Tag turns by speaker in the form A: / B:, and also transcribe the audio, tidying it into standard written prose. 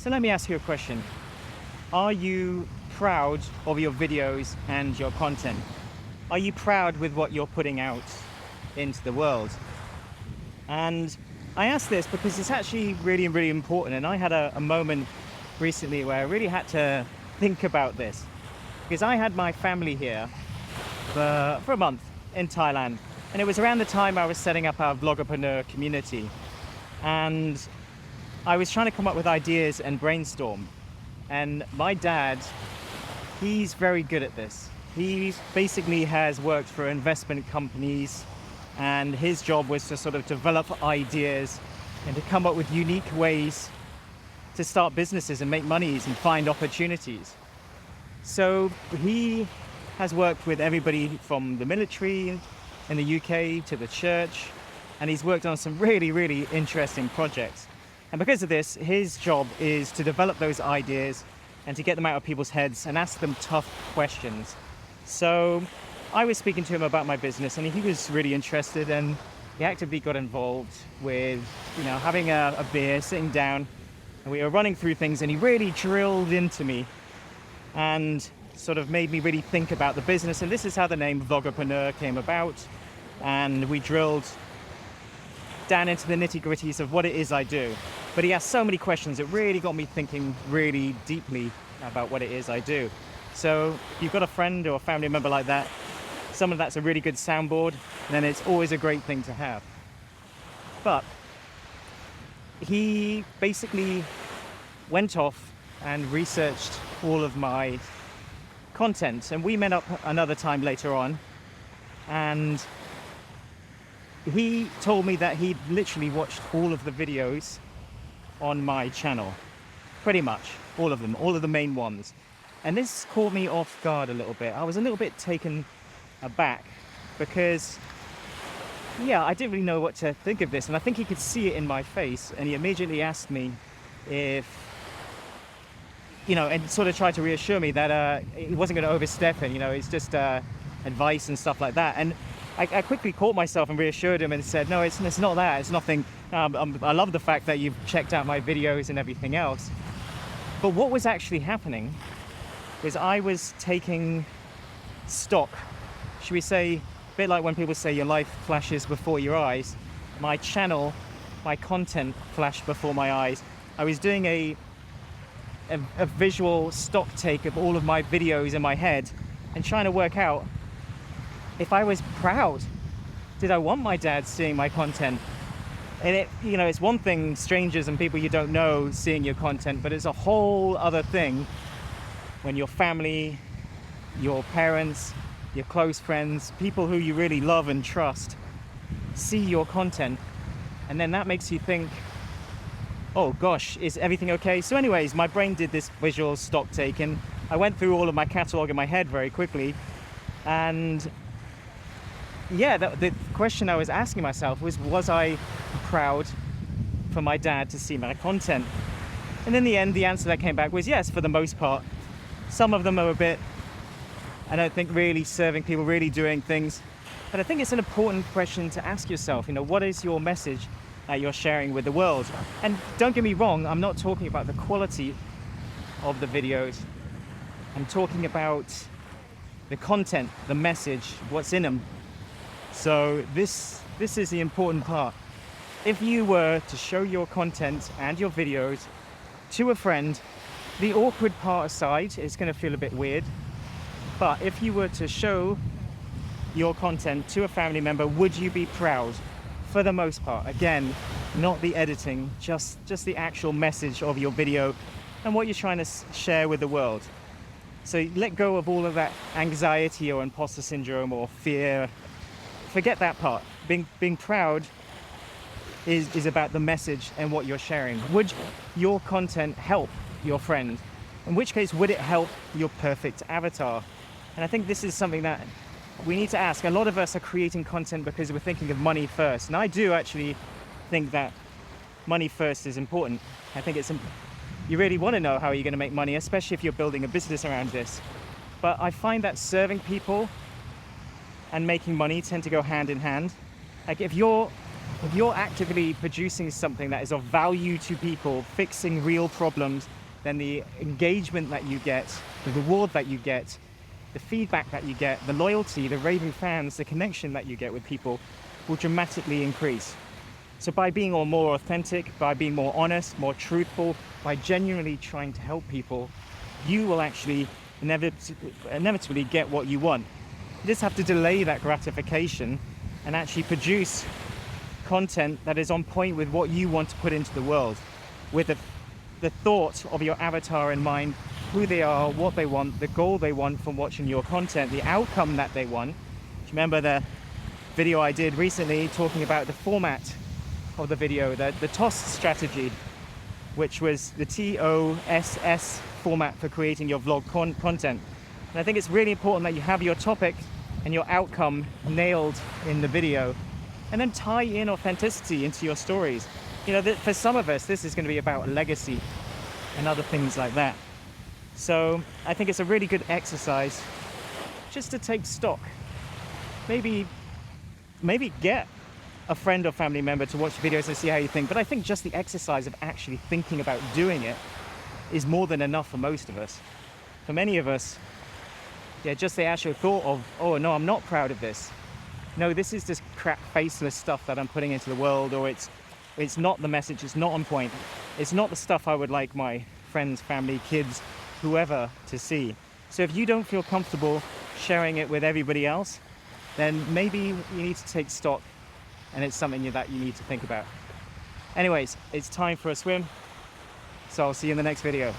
A: So let me ask you a question. Are you proud of your videos and your content? Are you proud with what you're putting out into the world? And I ask this because it's actually really, really important. And I had a moment recently where I really had to think about this. Because I had my family here for a month in Thailand. And it was around the time I was setting up our vloggerpreneur community. And I was trying to come up with ideas and brainstorm. And my dad, he's very good at this. He basically has worked for investment companies, and his job was to sort of develop ideas and to come up with unique ways to start businesses and make monies and find opportunities. So he has worked with everybody from the military in the UK to the church, and he's worked on some really, really interesting projects. And because of this, his job is to develop those ideas and to get them out of people's heads and ask them tough questions. So I was speaking to him about my business, and he was really interested, and he actively got involved with, having a beer, sitting down, and we were running through things, and he really drilled into me and sort of made me really think about the business. And this is how the name Vloggerpreneur came about. And we drilled down into the nitty-gritties of what it is I do. But he asked so many questions, it really got me thinking really deeply about what it is I do. So if you've got a friend or a family member like that, someone that's a really good soundboard, then it's always a great thing to have. But he basically went off and researched all of my content, and we met up another time later on, and he told me that he'd literally watched all of the videos on my channel, pretty much all of them, all of the main ones. And this caught me off guard a little bit. I was a little bit taken aback because, I didn't really know what to think of this. And I think he could see it in my face. And he immediately asked me if, and sort of tried to reassure me that he wasn't going to overstep it. It's just advice and stuff like that. And I quickly caught myself and reassured him and said, no, it's not that. It's nothing. I love the fact that you've checked out my videos and everything else. But what was actually happening was I was taking stock, should we say, a bit like when people say your life flashes before your eyes. My channel, my content flashed before my eyes. I was doing a visual stock take of all of my videos in my head and trying to work out if I was proud. Did I want my dad seeing my content? And it's one thing, strangers and people you don't know seeing your content, but it's a whole other thing when your family, your parents, your close friends, people who you really love and trust see your content. And then that makes you think, oh gosh, is everything okay? So anyways, my brain did this visual stock take, and I went through all of my catalog in my head very quickly. And the question I was asking myself was I proud for my dad to see my content? And in the end, the answer that came back was yes, for the most part. Some of them are a bit, I don't think, really serving people, really doing things. But I think it's an important question to ask yourself, what is your message that you're sharing with the world? And don't get me wrong, I'm not talking about the quality of the videos. I'm talking about the content, the message, what's in them. So this is the important part. If you were to show your content and your videos to a friend, the awkward part aside, it's going to feel a bit weird. But if you were to show your content to a family member, would you be proud? For the most part. Again, not the editing, just the actual message of your video and what you're trying to share with the world. So let go of all of that anxiety or imposter syndrome or fear. Forget that part. Being proud is about the message and what you're sharing. Would your content help your friend? In which case, would it help your perfect avatar? And I think this is something that we need to ask. A lot of us are creating content because we're thinking of money first. And I do actually think that money first is important. I think you really want to know how you're going to make money, especially if you're building a business around this. But I find that serving people and making money tend to go hand in hand. Like if you're If you're actively producing something that is of value to people, fixing real problems, then the engagement that you get, the reward that you get, the feedback that you get, the loyalty, the raving fans, the connection that you get with people will dramatically increase. So by being more authentic, by being more honest, more truthful, by genuinely trying to help people, you will actually inevitably get what you want. You just have to delay that gratification and actually produce content that is on point with what you want to put into the world, with the thought of your avatar in mind, who they are, what they want, the goal they want from watching your content, the outcome that they want. Do you remember the video I did recently talking about the format of the video, the TOS strategy, which was the TOSS format for creating your vlog content. And I think it's really important that you have your topic and your outcome nailed in the video, and then tie in authenticity into your stories. You know, for some of us, this is going to be about legacy and other things like that. So I think it's a really good exercise just to take stock. Maybe get a friend or family member to watch videos and see how you think. But I think just the exercise of actually thinking about doing it is more than enough for most of us. For many of us, yeah, just the actual thought of, oh no, I'm not proud of this. No, this is just crap, faceless stuff that I'm putting into the world, or it's not the message, it's not on point. It's not the stuff I would like my friends, family, kids, whoever to see. So if you don't feel comfortable sharing it with everybody else, then maybe you need to take stock, and it's something that you need to think about. Anyways, it's time for a swim, so I'll see you in the next video.